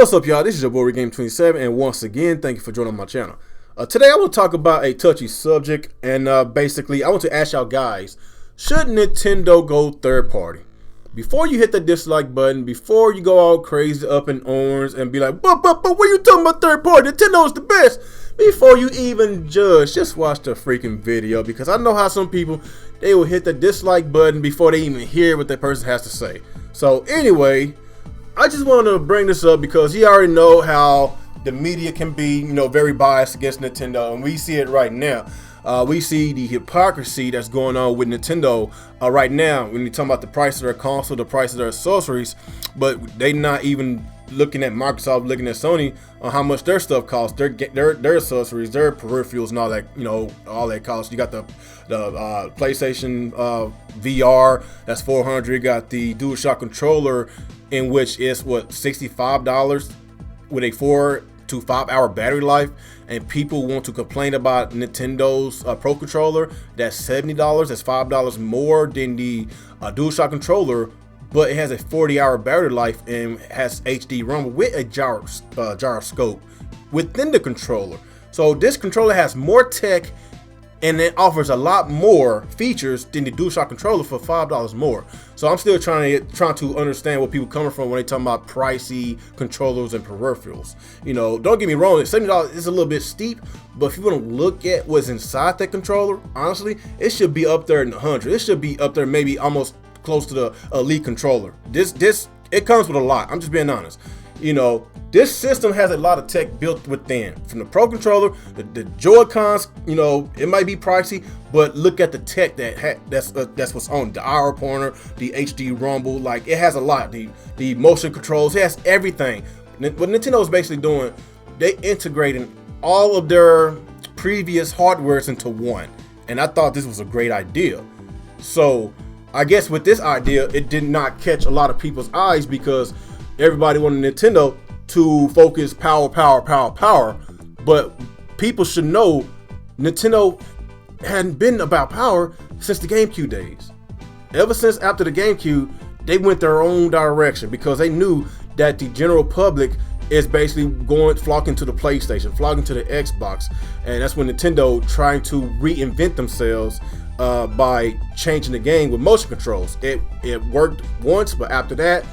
What's up, y'all? This is your boy Game27, and once again, thank you for joining my channel. Today, I want to talk about a touchy subject, and basically, I want to ask y'all guys, should Nintendo go third party? Before you hit the dislike button, before you go all crazy up in orange and be like, but what are you talking about third party? Nintendo is the best. Before you even judge, just watch the freaking video, because I know how some people, they will hit the dislike button before they even hear what that person has to say. So anyway, I just wanted to bring this up because you already know how the media can be, very biased against Nintendo, and we see it right now. We see the hypocrisy that's going on with Nintendo right now when you're talking about the price of their console, the price of their accessories, but they not even looking at Microsoft, looking at Sony on how much their stuff costs, their accessories, their peripherals, and all that, all that costs. You got the PlayStation VR, that's $400. You got the DualShock controller, in which is $65 with a 4 to 5 hour battery life, and people want to complain about Nintendo's Pro controller. That's $70. That's $5 more than the DualShock controller, but it has a 40-hour battery life and has HD ROM with a gyroscope within the controller. So this controller has more tech, and it offers a lot more features than the DualShock controller for $5 more. So I'm still trying to understand where people coming from when they talking about pricey controllers and peripherals. Don't get me wrong, $70 is a little bit steep, but if you want to look at what's inside that controller, honestly, it should be up there in the hundred. It should be up there, maybe almost close to the Elite controller. It comes with a lot. I'm just being honest. This system has a lot of tech built within. From the Pro controller, the Joy-Cons, it might be pricey, but look at the tech that's what's on the hour pointer, the HD rumble. Like, it has a lot. The motion controls, it has everything. What Nintendo is basically doing, they integrating all of their previous hardwares into one, and I thought this was a great idea. So I guess with this idea, it did not catch a lot of people's eyes because everybody wanted Nintendo to focus power, but people should know Nintendo hadn't been about power since the GameCube days. Ever since after the GameCube, they went their own direction because they knew that the general public is basically flocking to the PlayStation, flocking to the Xbox, and that's when Nintendo trying to reinvent themselves by changing the game with motion controls. It worked once, but after that,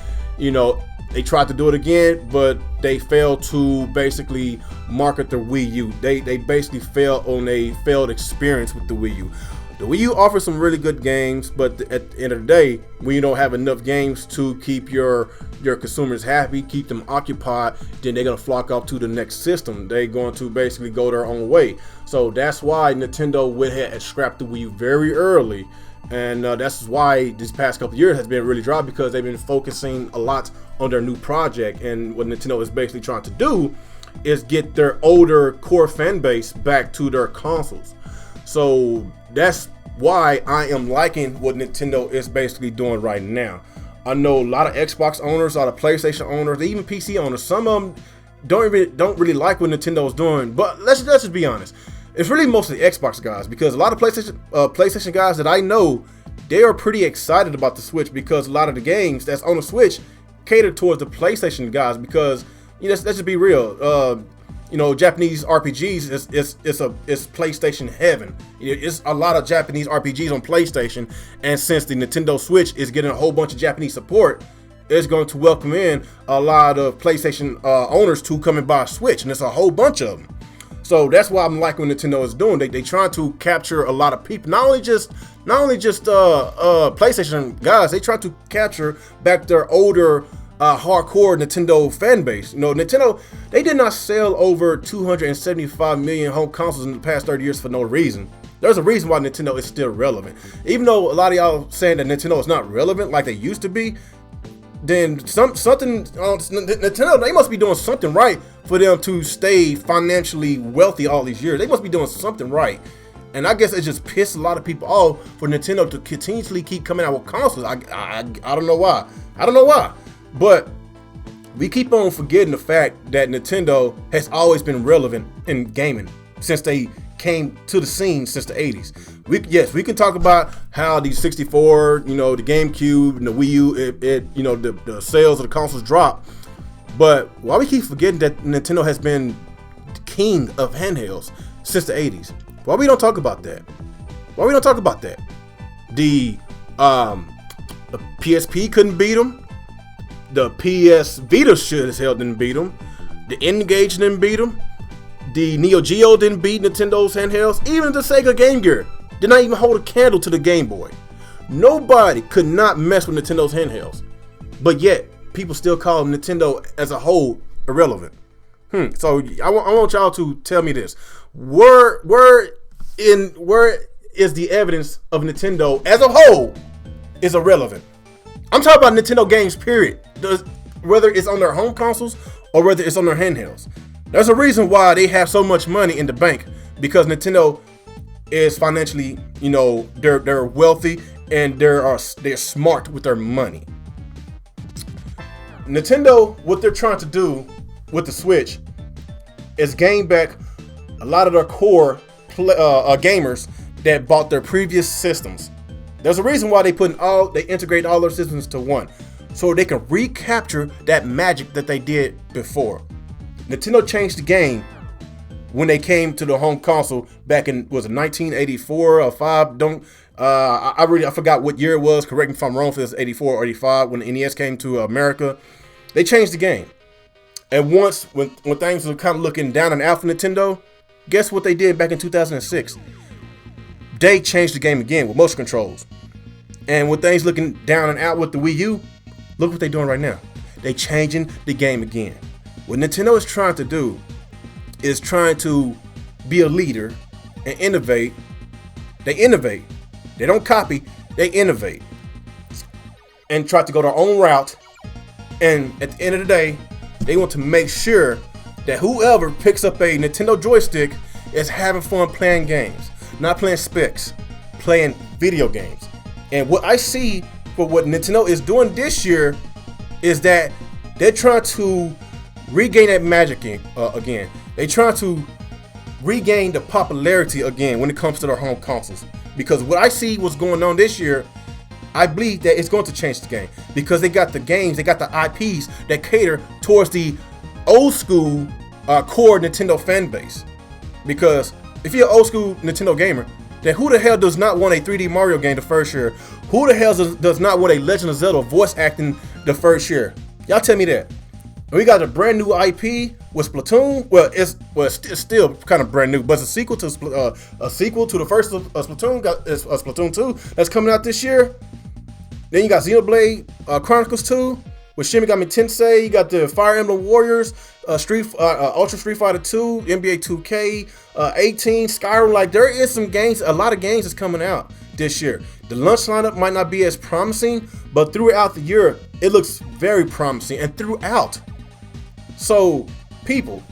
they tried to do it again, but they failed to basically market the Wii U. They basically failed on a failed experience with the Wii U. The Wii U offers some really good games, but at the end of the day, when you don't have enough games to keep your consumers happy, keep them occupied, then they're gonna flock off to the next system. They're going to basically go their own way. So that's why Nintendo went ahead and scrapped the Wii U very early. And that's why this past couple years has been really dry, because they've been focusing a lot on their new project. And what Nintendo is basically trying to do is get their older core fan base back to their consoles. So that's why I am liking what Nintendo is basically doing right now. I know a lot of Xbox owners, a lot of PlayStation owners, even PC owners, some of them don't really like what Nintendo is doing. But let's just be honest. It's really mostly Xbox guys, because a lot of PlayStation guys that I know, they are pretty excited about the Switch, because a lot of the games that's on the Switch cater towards the PlayStation guys. Because let's just be real, Japanese RPGs is PlayStation heaven. It's a lot of Japanese RPGs on PlayStation, and since the Nintendo Switch is getting a whole bunch of Japanese support, it's going to welcome in a lot of PlayStation owners to come and buy a Switch, and it's a whole bunch of them. So that's why I'm liking what Nintendo is doing. They trying to capture a lot of people, not only just PlayStation guys. They try to capture back their older hardcore Nintendo fan base. Nintendo, they did not sell over 275 million home consoles in the past 30 years for no reason. There's a reason why Nintendo is still relevant. Even though a lot of y'all saying that Nintendo is not relevant like they used to be, then Nintendo, they must be doing something right for them to stay financially wealthy all these years. They must be doing something right. And I guess it just pissed a lot of people off for Nintendo to continuously keep coming out with consoles. I don't know why. But we keep on forgetting the fact that Nintendo has always been relevant in gaming since they came to the scene since the 80s. We can talk about how the 64, the GameCube and the Wii U, the sales of the consoles dropped. But why we keep forgetting that Nintendo has been the king of handhelds since the 80s? Why we don't talk about that? Why we don't talk about that? The PSP couldn't beat them. The PS Vita should as hell didn't beat them. The N-Gage didn't beat them. The Neo Geo didn't beat Nintendo's handhelds. Even the Sega Game Gear did not even hold a candle to the Game Boy. Nobody could not mess with Nintendo's handhelds. But yet, people still call Nintendo as a whole irrelevant. So I want y'all to tell me this. Where is the evidence of Nintendo as a whole is irrelevant? I'm talking about Nintendo games, period. Whether it's on their home consoles or whether it's on their handhelds. There's a reason why they have so much money in the bank, because Nintendo is financially, they're wealthy and they're smart with their money. Nintendo, what they're trying to do with the Switch is gain back a lot of their core gamers that bought their previous systems. There's a reason why they integrate all their systems to one, so they can recapture that magic that they did before. Nintendo changed the game when they came to the home console back in, was it 1984 or 5? I forgot what year it was. Correct me if I'm wrong, if it was 84 or 85 when the NES came to America. They changed the game. And once, when things were kind of looking down and out for Nintendo, guess what they did back in 2006? They changed the game again with motion controls. And with things looking down and out with the Wii U, look what they're doing right now. They changing the game again. What Nintendo is trying to do is trying to be a leader and innovate. They innovate. They don't copy, they innovate. And try to go their own route. And at the end of the day, they want to make sure that whoever picks up a Nintendo joystick is having fun playing games. Not playing specs, playing video games. And what I see for what Nintendo is doing this year is that they're trying to regain that magic again. They're trying to regain the popularity again when it comes to their home consoles. Because what I see what's going on this year, I believe that it's going to change the game. Because they got the games, they got the IPs that cater towards the old school core Nintendo fan base. Because if you're an old school Nintendo gamer, then who the hell does not want a 3D Mario game the first year? Who the hell does not want a Legend of Zelda voice acting the first year? Y'all tell me that. And we got a brand new IP with Splatoon. Well, it's still kind of brand new, but it's a sequel to the first Splatoon. It's Splatoon 2 that's coming out this year. Then you got Xenoblade Chronicles 2 with Shin Megami Tensei. You got the Fire Emblem Warriors, Ultra Street Fighter 2, NBA 2K 18, Skyrim. Like, there is some games, a lot of games that's coming out this year. The launch lineup might not be as promising, but throughout the year, it looks very promising. And throughout. So, people,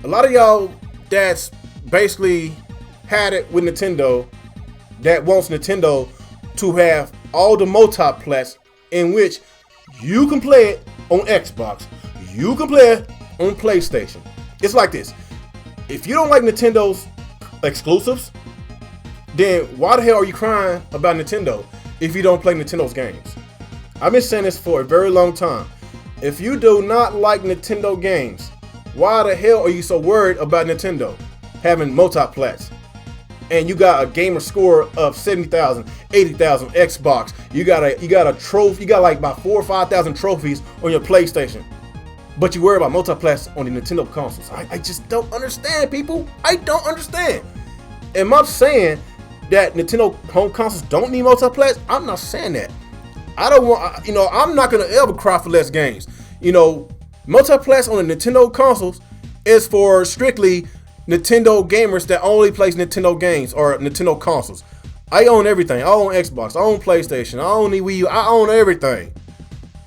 a lot of y'all that's basically had it with Nintendo, that wants Nintendo to have all the multiplats in which you can play it on Xbox, you can play it on PlayStation. It's like this. If you don't like Nintendo's exclusives, then why the hell are you crying about Nintendo if you don't play Nintendo's games? I've been saying this for a very long time. If you do not like Nintendo games, why the hell are you so worried about Nintendo having multiplats? And you got a gamer score of 70,000, 80,000 Xbox. You got a trophy. You got like about 4,000 or 5,000 trophies on your PlayStation. But you worry about multiplats on the Nintendo consoles. I just don't understand, people. I don't understand. Am I saying that Nintendo home consoles don't need multiplats? I'm not saying that. I don't want, I'm not gonna ever cry for less games. Multiplats on the Nintendo consoles is for strictly Nintendo gamers that only plays Nintendo games or Nintendo consoles. I own everything. I own Xbox. I own PlayStation. I own the Wii U. I own everything.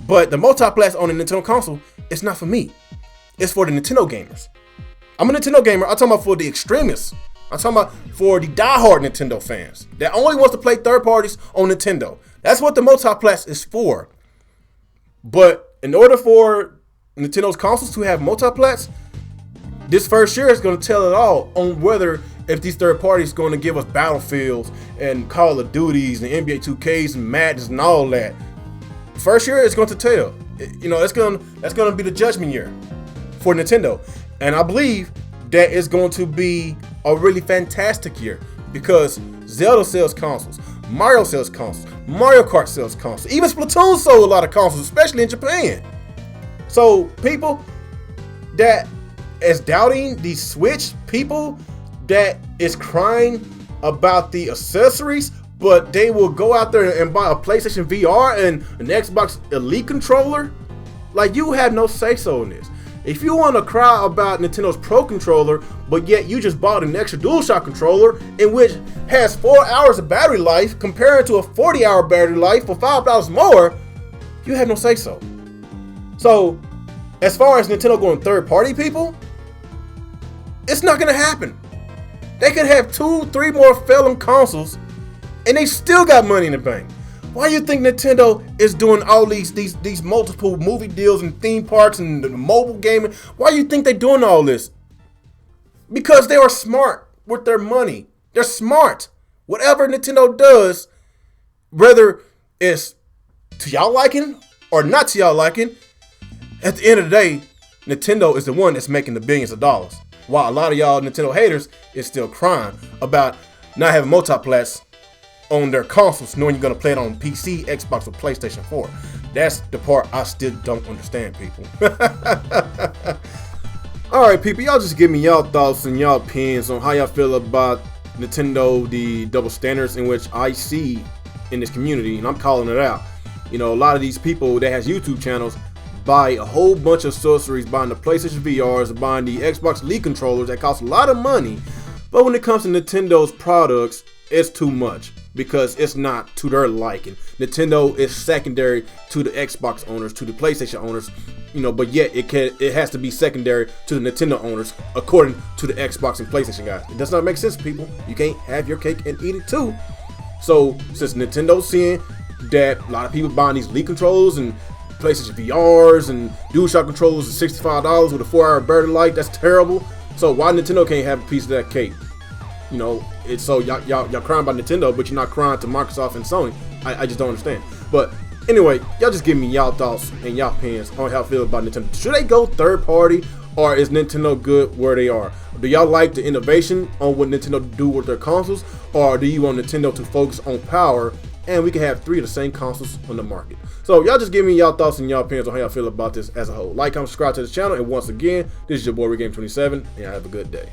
But the multiplats on the Nintendo console, it's not for me. It's for the Nintendo gamers. I'm a Nintendo gamer. I'm talking about for the extremists. I'm talking about for the diehard Nintendo fans that only wants to play third parties on Nintendo. That's what the multiplats is for. But in order for Nintendo's consoles to have multiplats, this first year is going to tell it all on whether if these third parties going to give us Battlefields and Call of Duties and NBA 2Ks and Madness and all that. First year is going to tell. You know, that's gonna be the judgment year for Nintendo, and I believe that is going to be a really fantastic year because Zelda sells consoles, Mario sells consoles, Mario Kart sells consoles, even Splatoon sold a lot of consoles, especially in Japan. So people that is doubting the Switch, people that is crying about the accessories, but they will go out there and buy a PlayStation VR and an Xbox Elite controller, like, you have no say-so in this. If you want to cry about Nintendo's Pro controller, but yet you just bought an extra DualShock controller in which has 4 hours of battery life compared to a 40-hour battery life for $5 more, you have no say-so. So, as far as Nintendo going third-party, people, it's not going to happen. They could have 2-3 more failing consoles, and they still got money in the bank. Why do you think Nintendo is doing all these multiple movie deals and theme parks and the mobile gaming? Why do you think they're doing all this? Because they are smart with their money. They're smart. Whatever Nintendo does, whether it's to y'all liking or not to y'all liking, at the end of the day, Nintendo is the one that's making the billions of dollars. While a lot of y'all Nintendo haters is still crying about not having multiplats on their consoles, knowing you're gonna play it on PC, Xbox, or PlayStation 4. That's the part I still don't understand, people. Alright, people, y'all just give me y'all thoughts and y'all opinions on how y'all feel about Nintendo, the double standards in which I see in this community, and I'm calling it out. You know, a lot of these people that has YouTube channels buy a whole bunch of accessories, buying the PlayStation VRs, buying the Xbox Elite controllers that cost a lot of money, but when it comes to Nintendo's products, it's too much because it's not to their liking. Nintendo is secondary to the Xbox owners, to the PlayStation owners, you know, but yet it has to be secondary to the Nintendo owners according to the Xbox and PlayStation guys. It does not make sense, people. You can't have your cake and eat it too. So since Nintendo's seeing that a lot of people buying these Elite controllers and PlayStation VRs and DualShock controllers at $65 with a 4-hour battery life, that's terrible. So why Nintendo can't have a piece of that cake? You know, it's so y'all crying about Nintendo, but you're not crying to Microsoft and Sony. I just don't understand. But anyway, y'all just give me y'all thoughts and y'all opinions on how I feel about Nintendo. Should they go third party, or is Nintendo good where they are? Do y'all like the innovation on what Nintendo do with their consoles, or do you want Nintendo to focus on power and we can have 3 of the same consoles on the market? So y'all just give me y'all thoughts and y'all opinions on how y'all feel about this as a whole. Like, comment, subscribe to this channel, and once again, this is your boy JDauntless, and y'all have a good day.